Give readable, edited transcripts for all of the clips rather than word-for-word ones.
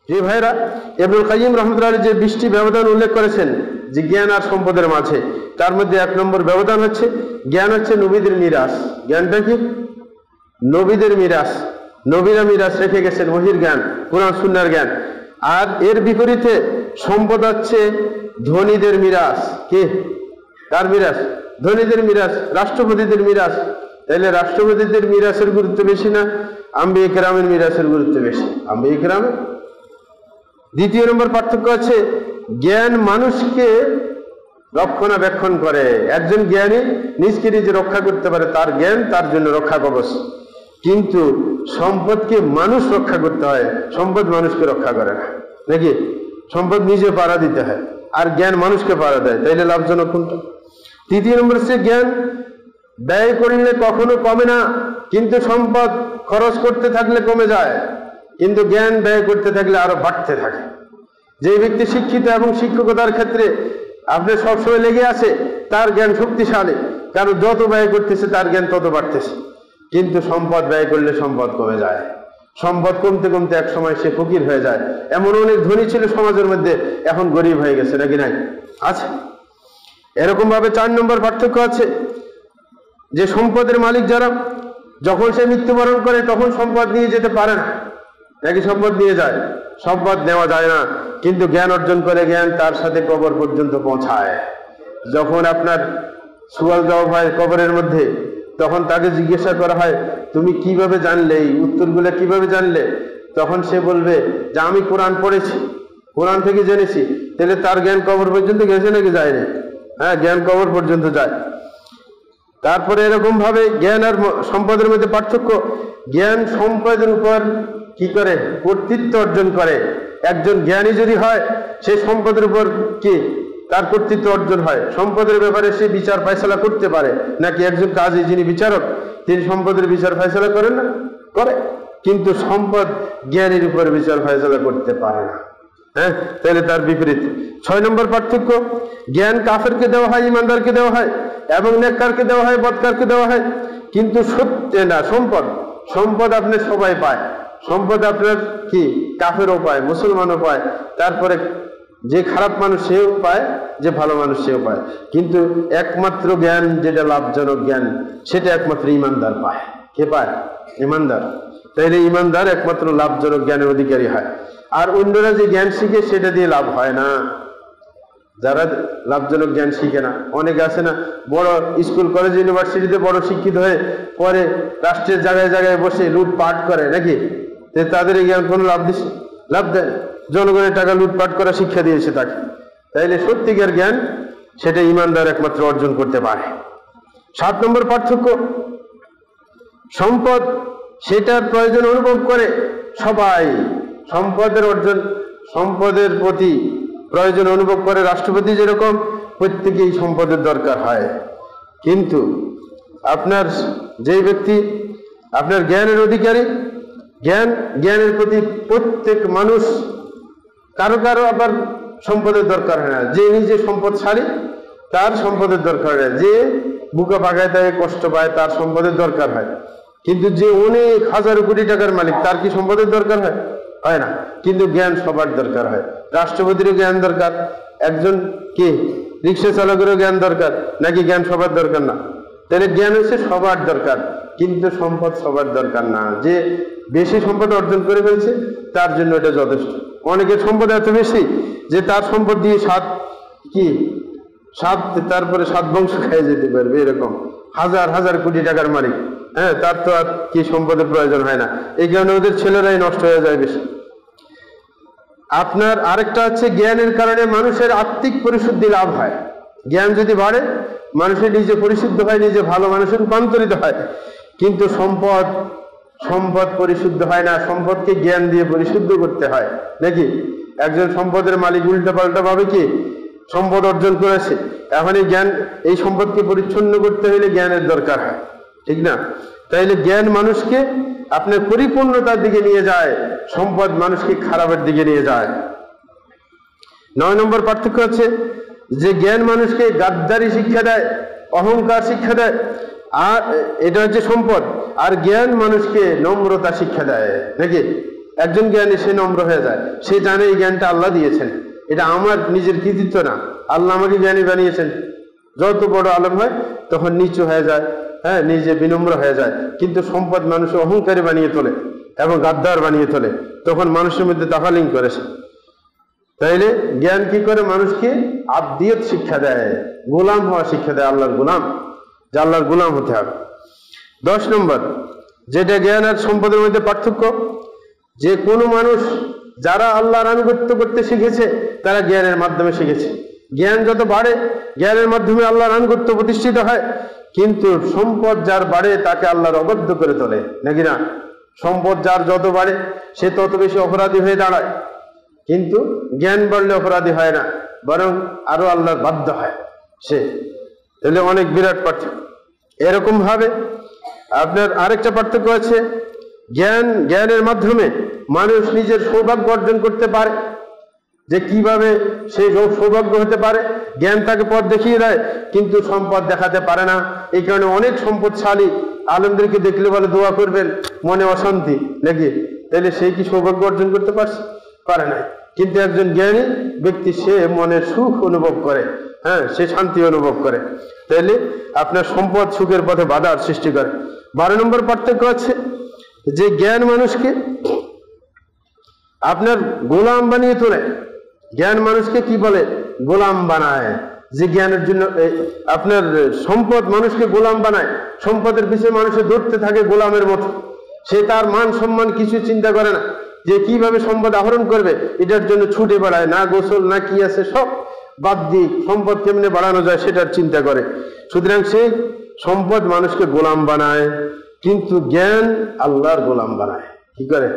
জি ভাইরা, ইবনুল কাইয়িম রাহমাতুল্লাহ আলাইহি যে 20টি ব্যবধান উল্লেখ করেছেন যে জ্ঞান আর সম্পদের মাঝে, তার মধ্যে 1 নম্বর ব্যবধান হচ্ছে জ্ঞান হচ্ছে নবীদের মিরাস। জ্ঞানটা কি? নবীদের মিরাস। নবীরা মিরাস রেখে গেছেন ওহীর জ্ঞান, কুরআন সুন্নাহর জ্ঞান। আর এর বিপরীতে সম্পদ হচ্ছে ধনীদের মিরাস। কি? কার মিরাস? ধনীদের মিরাস, রাষ্ট্রপতিদের মিরাস। তাহলে রাষ্ট্রপতিদের মিরাসের গুরুত্ব বেশি না আম্বিয়া কেরামের মিরাসের গুরুত্ব বেশি? আম্বিয়া কেরামের। দ্বিতীয় নম্বর পার্থক্য আছে জ্ঞান মানুষকে রক্ষণাবেক্ষণ করে। একজন জ্ঞানী নিজকে নিজে রক্ষা করতে পারে, তার জ্ঞান তার জন্য রক্ষা কবচ। কিন্তু সম্পদকে মানুষ রক্ষা করতে হয়, সম্পদ মানুষকে রক্ষা করে না, নাকি? সম্পদ নিজে পাড়া দিতে হয়, আর জ্ঞান মানুষকে পাড়া দেয়। তাইলে লাভজনক কোনটা? তৃতীয় নম্বর হচ্ছে জ্ঞান ব্যয় করলে কখনো কমে না, কিন্তু সম্পদ খরচ করতে থাকলে কমে যায়, কিন্তু জ্ঞান ব্যয় করতে থাকলে আরো বাড়তে থাকে। যে ব্যক্তি শিক্ষিত এবং শিক্ষকতার ক্ষেত্রে আপনি সবসময় লেগে আছে, তার জ্ঞান শক্তিশালী, কারণ যত ব্যয় করতেছে তার জ্ঞান তত বাড়তেছে। কিন্তু সম্পদ ব্যয় করলে সম্পদ কমে যায়, সম্পদ কমতে কমতে এক সময় সে ফকির হয়ে যায়। এমন অনেক ধনী ছিল সমাজের মধ্যে, এখন গরিব হয়ে গেছে, নাকি নাই? আছে। এরকম ভাবে 4 নম্বর পার্থক্য আছে যে সম্পদের মালিক যারা, যখন সে মৃত্যুবরণ করে তখন সম্পদ নিয়ে যেতে পারে না, নাকি সম্পদ নিয়ে যায়? সম্পদ নেওয়া যায় না, কিন্তু জ্ঞান অর্জন করে জ্ঞান তার সাথে কবর পর্যন্ত পৌঁছায়। যখন আপনার সুয়াল দেওয়া হয় কবরের মধ্যে, তখন তাকে জিজ্ঞাসা করা হয় তুমি কিভাবে জানলে, এই উত্তরগুলো কিভাবে জানলে? তখন সে বলবে যে আমি কোরআন পড়েছি, কোরআন থেকে জেনেছি। তাহলে তার জ্ঞান কবর পর্যন্ত গেছে নাকি যায়নি? হ্যাঁ, জ্ঞান কবর পর্যন্ত যায়। তারপরে এরকম ভাবে জ্ঞান আর সম্পদের মধ্যে পার্থক্য, জ্ঞান সম্পদের উপর কি করে? কর্তৃত্ব অর্জন করে। একজন জ্ঞানী যদি হয়, সে সম্পদের উপর কি তার কর্তৃত্ব অর্জন হয়, সম্পদের ব্যাপারে সে বিচার ফয়সালা করতে পারে। নাকি একজন কাজী যিনি বিচারক, তিনি সম্পদের বিচার ফয়সালা করেন না? করে, কিন্তু সম্পদ জ্ঞানীর উপর বিচার ফয়সালা করতে পারে না। হ্যাঁ, তাহলে তার বিপরীত। 6 নম্বর পার্থক্য, জ্ঞান কাফেরকে দেওয়া হয়, ইমানদারকে দেওয়া হয়, এবং নেককারকে দেওয়া হয়, বদকারকে দেওয়া হয়, কিন্তু সত্যি না সম্পদ। সম্পদ আপনি সবাই পায়, সম্পদ আপনার কি কাফেরও পায়, মুসলমানও পায়, তারপরে যে খারাপ মানুষ সেও পায়, যে ভালো মানুষ সেও পায়। কিন্তু একমাত্র জ্ঞান যেটা লাভজনক জ্ঞান, সেটা একমাত্র ইমানদার পায়। কে পায়? ইমানদার। তাইলে ইমানদার একমাত্র লাভজনক জ্ঞানের অধিকারী হয়। আর অন্যরা যে জ্ঞান শিখে সেটা দিয়ে লাভ হয় না। যারা লাভজনক জ্ঞান শিখে না, অনেকে আছে না বড় স্কুল কলেজ ইউনিভার্সিটিতে বড় শিক্ষিত হয়ে পরে রাষ্ট্রের জায়গায় জায়গায় বসে লুটপাট করে, নাকি? তাদের এই জ্ঞান কোনো লাভ দিচ্ছে? লাভ দেয়? জনগণের টাকা লুটপাট করা শিক্ষা দিয়েছে তাকে। তাইলে সত্যিকার জ্ঞান সেটা ইমানদার একমাত্র অর্জন করতে পারে। 7 নম্বর পার্থক্য, সম্পদ সেটার প্রয়োজন অনুভব করে সবাই। সম্পদের অর্জন, সম্পদের প্রতি প্রয়োজন অনুভব করে। রাষ্ট্রপতি যেরকম, প্রত্যেকেই সম্পদের দরকার হয়। কিন্তু আপনার যেই ব্যক্তি আপনার জ্ঞানের অধিকারী, জ্ঞানের প্রতি প্রত্যেক মানুষ, কারো কারো আবার সম্পদের দরকার হয় না। যে নিজে সম্পদশালী তার সম্পদের দরকার হয়, যে বুকা পাকায় তাকে কষ্ট পায় তার সম্পদের দরকার হয়। কিন্তু যে অনেক হাজার কোটি টাকার মালিক, তার কি সম্পদের দরকার হয়? হয় না। কিন্তু জ্ঞান সবার দরকার হয়। রাষ্ট্রপতিরও জ্ঞান দরকার, একজন কি রিক্সা চালকেরও জ্ঞান দরকার, নাকি জ্ঞান সবার দরকার না? তাহলে জ্ঞান হচ্ছে সবার দরকার, কিন্তু সম্পদ সবার দরকার না। যে বেশি সম্পদ অর্জন করে ফেলছে তার জন্য এটা যথেষ্ট। অনেকের সম্পদ এত বেশি যে তার সম্পদ দিয়ে তারপরে 7 বংশ খেয়ে যেতে পারবে, এরকম হাজার হাজার কোটি টাকার মালিক। হ্যাঁ, তার তো আর কি সম্পদের প্রয়োজন হয় না। এই কারণে ওদের ছেলেরাই নষ্ট হয়ে যায় বেশি। আপনার আরেকটা হচ্ছে জ্ঞানের কারণে মানুষের আত্মিক পরিশুদ্ধি লাভ হয়। জ্ঞান যদি বাড়ে, মানুষের নিজে পরিশুদ্ধ হয়, নিজে ভালো মানুষের রূপান্তরিত হয়। কিন্তু সম্পদ পরিশুদ্ধ হয় না, সম্পদকে জ্ঞান দিয়ে পরিশুদ্ধ করতে হয়, নাকি? একজন সম্পদের মালিক উল্টা পাল্টা ভাবে কি সম্পদ অর্জন করেছে, এখন এই সম্পদকে পরিচ্ছন্ন করতে হলে জ্ঞানের দরকার হয়, ঠিক না? তাইলে জ্ঞান মানুষকে আপনার পরিপূর্ণতার দিকে নিয়ে যায়, সম্পদ মানুষকে খারাপের দিকে নিয়ে যায়। 9 নম্বর পার্থক্য হচ্ছে যে জ্ঞান মানুষকে গাদ্দারি শিক্ষা দেয়, অহংকার শিক্ষা দেয়, আর এটা হচ্ছে সম্পদ। আর জ্ঞান মানুষকে নম্রতা শিক্ষা দেয়, নাকি? একজন জ্ঞানী সে নম্র হয়ে যায়, সে জানে এই জ্ঞানটা আল্লাহ দিয়েছেন, এটা আমার নিজের কৃতিত্ব না, আল্লাহ আমাকে জ্ঞানী বানিয়েছেন। যত বড় আলেম হয় তখন নিচু হয়ে যায়, হ্যাঁ, নিজে বিনম্র হয়ে যায়। কিন্তু সম্পদ মানুষ অহংকারী বানিয়ে তোলে এবং গাদ্দার বানিয়ে তোলে, তখন মানুষের মধ্যে তাফালিং করেছে। তাইলে জ্ঞান কি করে মানুষকে আব্দিয়ত শিক্ষা দেয়, গোলাম হওয়া শিক্ষা দেয়, আল্লাহর গোলাম, যে আল্লাহর গোলাম হতে হবে। 10 নম্বর যেটা জ্ঞান আর সম্পদের মধ্যে পার্থক্য, যে কোনো মানুষ যারা আল্লাহর আনুগত্য করতে শিখেছে তারা জ্ঞানের মাধ্যমে শিখেছে। জ্ঞান যত বাড়ে জ্ঞানের মাধ্যমে আল্লাহর আনুগত্য প্রতিষ্ঠিত হয়, কিন্তু সম্পদ যার বাড়ে তাকে আল্লাহর অবাধ্য করে তোলে, নাকি না? সম্পদ যার যত বাড়ে সে তত বেশি অপরাধী হয়ে দাঁড়ায়, কিন্তু জ্ঞান বাড়লে অপরাধী হয় না, বরং আরো আল্লাহর বাধ্য হয় সে। তাহলে অনেক বিরাট পার্থক্য। এরকম ভাবে আপনার আরেকটা পার্থক্য আছে, জ্ঞানের মাধ্যমে মানুষ নিজের সৌভাগ্য অর্জন করতে পারে, যে কিভাবে সেই সৌভাগ্য হতে পারে। জ্ঞান তাকে পথ দেখিয়ে দেয়, কিন্তু সম্পদ দেখাতে পারে না। এই কারণে অনেক সম্পদশালী আলেমদেরকে দেখলে বলে দোয়া করবেন, মনে অশান্তি, নাকি? তাহলে সেই কি সৌভাগ্য অর্জন করতে পারে না। কিন্তু একজন জ্ঞানী ব্যক্তি সে মনের সুখ অনুভব করে, হ্যাঁ, সে শান্তি অনুভব করে। তাহলে আপনার সম্পদ সুখের পথে বাধার সৃষ্টি করে। 12 নম্বর পার্থক্য আছে যে জ্ঞান মানুষকে আপনার গোলাম বানিয়ে তোলে। জ্ঞান মানুষকে কি বলে? গোলাম বানায়। যে জ্ঞানের জন্য আপনার সম্পদ মানুষকে গোলাম বানায়, সম্পদের পিছনে মানুষের দৌড়তে থাকে গোলামের মতো। সে তার মান সম্মান কিছু চিন্তা করে না, যে কিভাবে সম্পদ আহরণ করবে এটার জন্য ছুটে বেড়ায়, না গোসল না কি আছে সব বাদ দিয়ে সম্পদ কেমনে বাড়ানো যায় সেটার চিন্তা করে। সুতরাং সেই সম্পদ মানুষকে গোলাম বানায়, কিন্তু জ্ঞান আল্লাহর গোলাম বানায়। কি করে?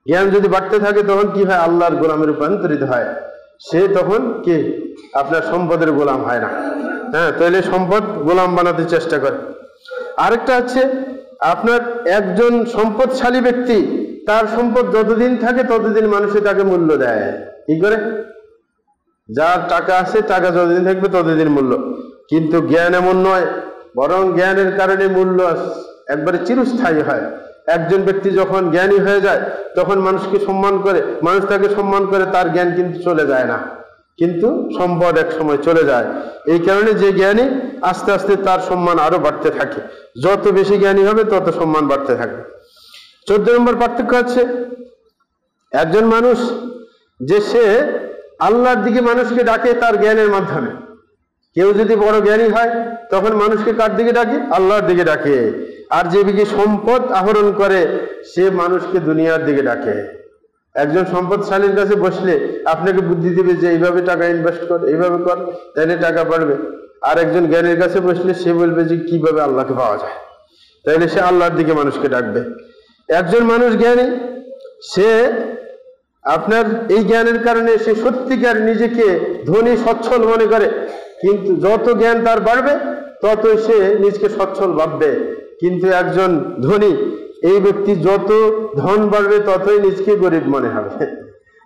জ্ঞান যদি বাড়তে থাকে তখন কি হয়? আল্লাহর গোলামে রূপান্তরিত হয়। সে তখন কি আপনার সম্পদের গোলাম হয় না, হ্যাঁ। তাহলে সম্পদ গোলাম বানাতে চেষ্টা করে। আরেকটা আছে আপনার একজন সম্পদশালী ব্যক্তি, তার সম্পদ যতদিন থাকে ততদিন মানুষে তাকে মূল্য দেয়। কি করে? যার টাকা আছে, টাকা যতদিন থাকবে ততদিন মূল্য। কিন্তু জ্ঞান এমন নয়, বরং জ্ঞানের কারণে মূল্য একবারে চিরস্থায়ী হয়। একজন ব্যক্তি যখন জ্ঞানী হয়ে যায় তখন মানুষকে সম্মান করে, মানুষ তাকে সম্মান করে, তার জ্ঞান কিন্তু চলে যায় না, কিন্তু সম্পদ এক সময় চলে যায়। এই কারণে যে জ্ঞানী আস্তে আস্তে তার সম্মান আরো বাড়তে থাকে, যত বেশি জ্ঞানী হবে তত সম্মান বাড়তে থাকবে। 14 নম্বর পার্থক্য আছে একজন মানুষ যে সে আল্লাহর দিকে মানুষকে ডাকে তার জ্ঞানের মাধ্যমে। কেউ যদি বড় জ্ঞানী হয় তখন মানুষকে কার দিকে ডাকে? আল্লাহর দিকে ডাকে। আর যে ব্যক্তি সম্পদ আহরণ করে সে মানুষকে দুনিয়ার দিকে ডাকে। একজন সম্পদশালীর কাছে বসলে আপনাকে বুদ্ধি দিবে যে এইভাবে টাকা ইনভেস্ট কর, এইভাবে কর, তাহলে টাকা বাড়বে। আর একজন জ্ঞানীর কাছে বসলে সে বলবে যে কিভাবে আল্লাহকে পাওয়া যায়, তাহলে সে আল্লাহর দিকে মানুষকে ডাকবে। একজন মানুষ জ্ঞানী, সে আপনার এই জ্ঞানের কারণে সে সত্যিকার নিজেকে ধনী সচ্ছল মনে করে, কিন্তু যত জ্ঞান তার বাড়বে ততই সে নিজকে সচ্ছল ভাববে। কিন্তু একজন ধনী, এই ব্যক্তি যত ধন বাড়বে ততই নিজকে গরিব মনে হবে।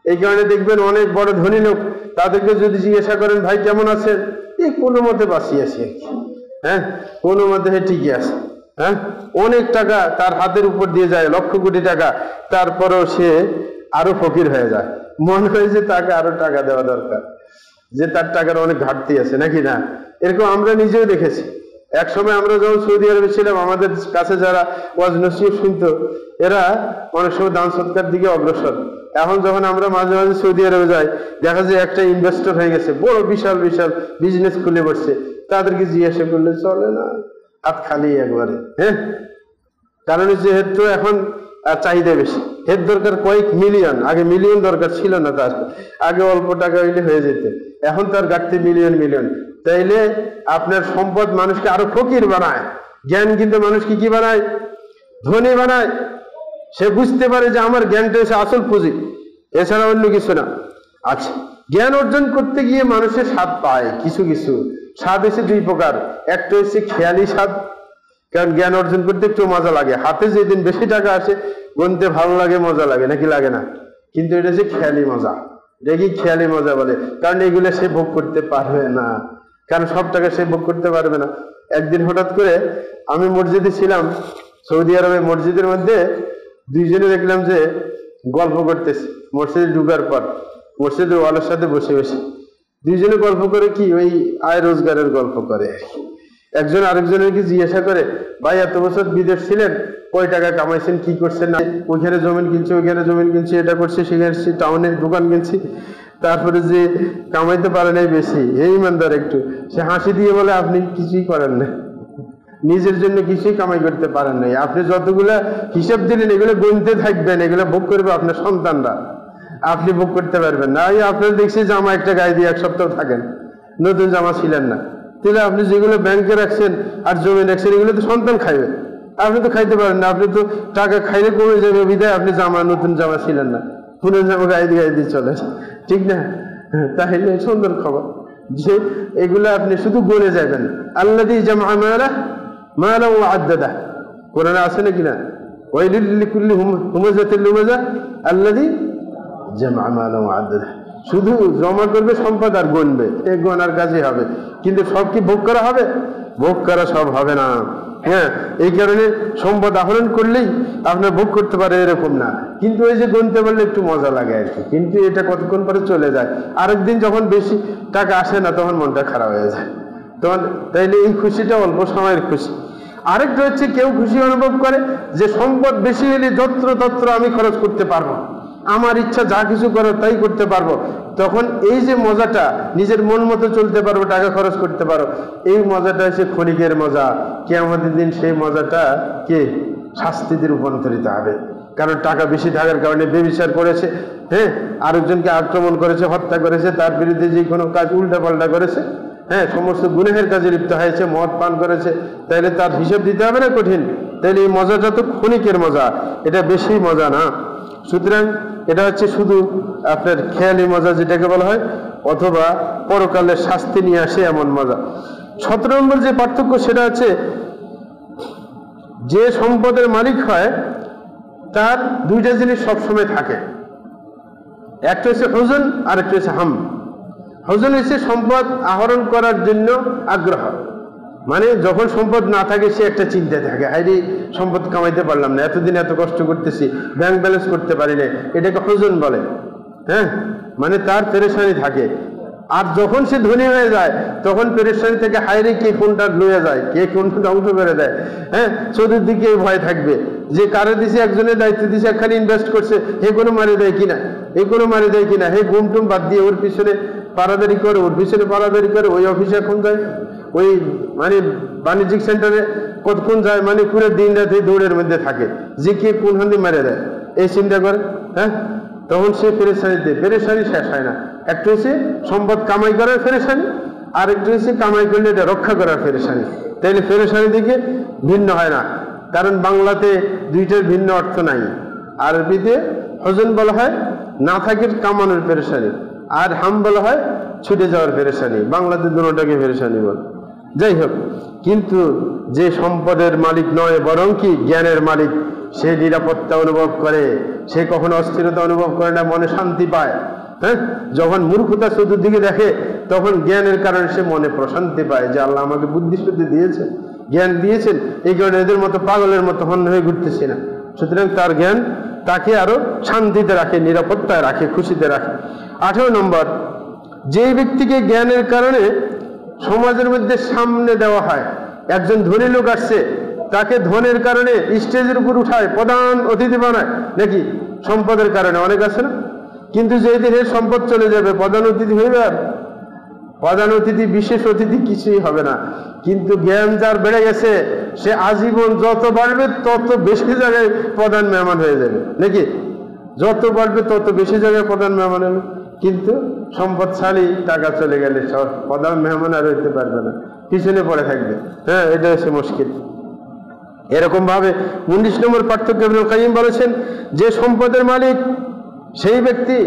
এই কারণে দেখবেন অনেক বড় ধনী লোক, তাদেরকে যদি জিজ্ঞাসা করেন ভাই কেমন আছেন, এই কোনো মতে বাঁচিয়ে আছি, হ্যাঁ, কোনো মতে ঠিকই আছে, হ্যাঁ। অনেক টাকা তার হাতের উপর দিয়ে যায়, লক্ষ কোটি টাকা, তারপরেও সে আরো ফকির হয়ে যায়। মনে হয় যে তাকে আরো টাকা দেওয়া দরকার, যে তার টাকার অনেক ঘাটতি আছে, নাকি না? এরকম আমরা নিজেও দেখেছি। এক সময় আমরা যখন সৌদি আরবে ছিলাম, আমাদের কাছে যারা ওয়াজ নসিহত শুনতো এরা অনেক সময় দান সৎকার দিকে অগ্রসর। এখন যখন আমরা মাঝে মাঝে সৌদি আরবে যাই, দেখা যায় একটা ইনভেস্টর হয়ে গেছে, বড় বিশাল বিশাল বিজনেস খুলে বসছে, তাদেরকে জিজ্ঞাসা করলে চলে না, হাত খালি একবারে, হ্যাঁ। কারণ যেহেতু এখন চাহিদা বেশি, এর দরকার কয়েক মিলিয়ন, আগে মিলিয়ন দরকার ছিল না তার, আগে অল্প টাকা হইলে হয়ে যেত, এখন তার ঘাটতি মিলিয়ন মিলিয়ন। তাইলে আপনার সম্পদ মানুষকে আরো ফকির বানায়, জ্ঞান কিন্তু মানুষকে কি বানায়? ধনী বানায়। সে বুঝতে পারে যে আমার জ্ঞানটা হচ্ছে আসল পুঁজি, এছাড়া অন্য কিছু না। আচ্ছা, জ্ঞান অর্জন করতে গিয়ে মানুষের স্বাদ পায়, কিছু কিছু স্বাদ হচ্ছে 2 প্রকার। একটা হচ্ছে খেয়ালি স্বাদ, কারণ জ্ঞান অর্জন করতে একটু মজা লাগে, হাতে যেদিন বেশি টাকা আসে গুনতে ভালো লাগে, মজা লাগে, নাকি লাগে না? কিন্তু এটা হচ্ছে খেয়ালি মজা। দেখি খেয়ালি মজা বলে, কারণ এগুলো সে ভোগ করতে পারবে না, কারণ সব টাকা সে ভোগ করতে পারবে না। একদিন হঠাৎ করে আমি মসজিদে ছিলাম, সৌদি আরবে মসজিদের মধ্যে 2 জনে দেখলাম যে গল্প করতেছে মসজিদে ঢুকার পর, মসজিদের ওয়ালের সাথে বসে বসে দুইজনে গল্প করে, কি ওই আয় রোজগারের গল্প করে। একজন আরেকজনেরকে জিজ্ঞাসা করে, ভাই এত বছর বিদেশ ছিলেন, কয় টাকা কামাইছেন, কি করছেন, না ওইখানে জমিন কিনছি, ওইখানে জমিন কিনছি, এটা করছি, সেখানে টাউনে দোকান কিনছি, তারপরে যে কামাইতে পারে নাই বেশি, এই ইমানদার একটু, সে হাসি দিয়ে বলে আপনি কিছুই করেন না, নিজের জন্য কিছুই কামাই করতে পারেন নাই, আপনি যতগুলা হিসাব দিলেন এগুলো গুনতে থাকবেন, এগুলো ভোগ করবে আপনার সন্তানরা, আপনি ভোগ করতে পারবেন না। এই আপনার দেখছি জামা একটা গায়ে দিয়ে 1 সপ্তাহ থাকেন, নতুন জামা ছিলেন না, তাহলে আপনি যেগুলো ব্যাংকে রাখছেন আর জমি রাখছেন এগুলো তো সন্তান খাইবে, আপনি তো খাইতে পারেন না, আপনি তো টাকা খাইলে কমে যাবে বিধায় আপনি জামা নতুন জামা ছিলেন না, পুরনো জামা গায়ে দিয়ে চলে, ঠিক না? তাহলে সুন্দর খবর যে এগুলো আপনি শুধু গনে যাবেন। আল্লাযী জামআ মালা ওয়া আদ্দাদা, কোরআনে আছে নাকি না? ওয়াইলুল লিকুল্লি হুমাযাতিল লুমাযা আল্লাযী জামআ মালা ওয়া আদ্দাদা, শুধু জমা করবে সম্পদ আর গণবে, এই গণার কাজই হবে, কিন্তু সব কি ভোগ করা হবে? ভোগ করা সব হবে না। হ্যাঁ, এই কারণে সম্পদ আহরণ করলেই আপনার ভোগ করতে পারে এরকম না, কিন্তু ওই যে গুনতে পারলে একটু মজা লাগে আর কি, কিন্তু এটা কতক্ষণ পরে চলে যায়, আরেকদিন যখন বেশি টাকা আসে না তখন মনটা খারাপ হয়ে যায়, তখন তাইলে এই খুশিটা অল্প সময়ের খুশি। আরেকটা হচ্ছে কেউ খুশি অনুভব করে যে সম্পদ বেশি হলে যত্র আমি খরচ করতে পারবো, আমার ইচ্ছা যা কিছু করো তাই করতে পারবো, তখন এই যে মজাটা, নিজের মন মতো চলতে পারবো, টাকা খরচ করতে পারো, এই মজাটা হচ্ছে ক্ষণিকের মজা। কিয়ামতের দিন সেই মজাটা কে শাস্তিতে রূপান্তরিত হবে, কারণ টাকা বেশি থাকার কারণে ব্যভিচার করেছে, হ্যাঁ, আরেকজনকে আক্রমণ করেছে, হত্যা করেছে, তার বিরুদ্ধে যে কোনো কাজ উল্টাপাল্টা করেছে, হ্যাঁ, সমস্ত গুনাহের কাজে লিপ্ত হয়েছে, মদ পান করেছে, তাইলে তার হিসাব দিতে হবে না কঠিন, তাইলে এই মজাটা তো ক্ষণিকের মজা, এটা বেশি মজা না। সুতরাং এটা হচ্ছে শুধু আপনার খেয়ালি মজা যেটাকে বলা হয়, অথবা পরকালের শাস্তি নিয়ে আসে এমন মজা। 17 নম্বর যে পার্থক্য সেটা হচ্ছে যে সম্পদের মালিক হয় তার দুইটা জিনিস সবসময় থাকে, একটা হচ্ছে হুজন আর একটা হচ্ছে হাম। হুজন হচ্ছে সম্পদ আহরণ করার জন্য আগ্রহ, মানে যখন সম্পদ না থাকে সে একটা চিন্তা থাকে, হাইরে সম্পদ কামাইতে পারলাম না, এতদিন এত কষ্ট করতেছি, ব্যাংক ব্যালেন্স করতে পারি না, এটাকে হুজন বলে। হ্যাঁ, মানে তার পেরেশানি থাকে। আর যখন সে ধনী হয়ে যায় তখন পেরেশানি থেকে হাইরে কে কোনটা লইয়া যায়, কে কোনটা ধ্বংস করে দেয়, হ্যাঁ, চতুর্দিকে ভয় থাকবে যে কারে দিছে, একজনের দায়িত্ব দিছে, একখানে ইনভেস্ট করছে, হে কোনো মারি দেয় কিনা, এই কোনো মারি দেয় কিনা, হে ঘুম টুম বাদ দিয়ে ওর পিছনে পারাদারি করে, ওর পিছনে পারাদারি করে, ওই অফিসে এখন যায়, ওই মানে বাণিজ্যিক সেন্টারে কতক্ষণ যায়, মানে পুরো দিন রাতে দৌড়ের মধ্যে থাকে যে কে কোন হান্দি মেরে দেয়, এই চিন্তা করে। হ্যাঁ, তখন সে পেরেশানি শেষ হয় না। একটা হচ্ছে সম্পদ কামাই করার পেরেশানি, আর একটা হচ্ছে কামাই করলে এটা রক্ষা করার পেরেশানি। তাইলে পেরেশানি দিকে ভিন্ন হয় না, কারণ বাংলাতে দুইটার ভিন্ন অর্থ নাই। আরবিতে হুজন বলা হয় না থাকে কামানোর পেরেশানি, আর হাম বলা হয় ছুটে যাওয়ার পেরেশানি, বাংলাতে দুটোটাকে পেরেশানি বলে। যাই হোক, কিন্তু যে সম্পদের মালিক নয় বরং কি জ্ঞানের মালিক, সে নিরাপত্তা অনুভব করে, সে কখনো অস্থিরতা অনুভব করে না, মনে শান্তি পায়। হ্যাঁ, যখন মূর্খতা চতুর্দিকে দেখে তখন জ্ঞানের কারণে সে মনে প্রশান্তি পায় যে আল্লাহ আমাকে বুদ্ধি শুদ্ধি দিয়েছেন, জ্ঞান দিয়েছেন, এই কারণে এদের মতো পাগলের মতো হন্য হয়ে ঘুরতেছি না। সুতরাং তার জ্ঞান তাকে আরো শান্তিতে রাখে, নিরাপত্তায় রাখে, খুশিতে রাখে। 18 নম্বর, যে ব্যক্তিকে জ্ঞানের কারণে সমাজের মধ্যে সামনে দেওয়া হয়, একজন ধনী লোক আসছে, তাকে ধনের কারণে স্টেজের উপর উঠায়, প্রধান অতিথি বানায়, নাকি সম্পদের কারণে অনেক আছে না? কিন্তু যে দিনে সম্পদ চলে যাবে প্রধান অতিথি হইবে, আর প্রধান অতিথি বিশেষ অতিথি কিছুই হবে না। কিন্তু জ্ঞান যার বেড়ে গেছে সে আজীবন যত বাড়বে তত বেশি জায়গায় প্রধান মেহমান হয়ে যাবে, নাকি? যত বাড়বে তত বেশি জায়গায় প্রধান মেহমান হবে। কিন্তু সম্পদশালী টাকা চলে গেলে সব প্রধান মেহমান আর হইতে পারবে না, পিছনে পড়ে থাকবে। হ্যাঁ, এটা হচ্ছে মুশকিল। এরকম ভাবে 19 নম্বর পার্থক্য ইবনুল কাইয়িম বলেছেন যে সম্পদের মালিক সেই ব্যক্তি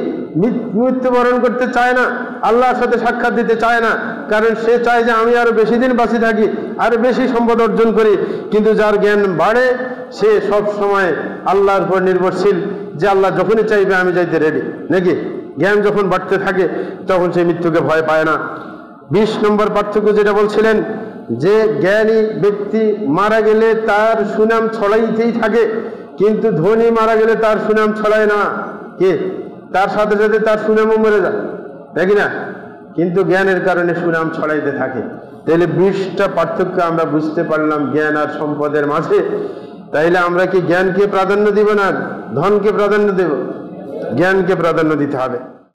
মৃত্যুবরণ করতে চায় না, আল্লাহর সাথে সাক্ষাৎ দিতে চায় না, কারণ সে চায় যে আমি আরো বেশি দিন বাঁচি থাকি, আরো বেশি সম্পদ অর্জন করি। কিন্তু যার জ্ঞান বাড়ে সে সব সময় আল্লাহর উপর নির্ভরশীল, যে আল্লাহ যখনই চাইবে আমি যাইতে রেডি, নাকি? জ্ঞান যখন বাড়তে থাকে তখন সে মৃত্যুকে ভয় পায় না। 20 নম্বর পার্থক্য যেটা বলছিলেন যে জ্ঞানী ব্যক্তি মারা গেলে তার সুনাম ছড়াইতেই থাকে, কিন্তু ধনী মারা গেলে তার সুনাম ছড়ায় না, কে? তার সাথে সাথে তার সুনামও মরে যায়, তাই না? কিন্তু জ্ঞানের কারণে সুনাম ছড়াইতে থাকে। তাহলে 20টা পার্থক্য আমরা বুঝতে পারলাম জ্ঞান আর সম্পদের মাঝে। তাইলে আমরা কি জ্ঞানকে প্রাধান্য দিব না ধনকে প্রাধান্য দেব? জ্ঞানকে প্রাধান্য দিতে হবে।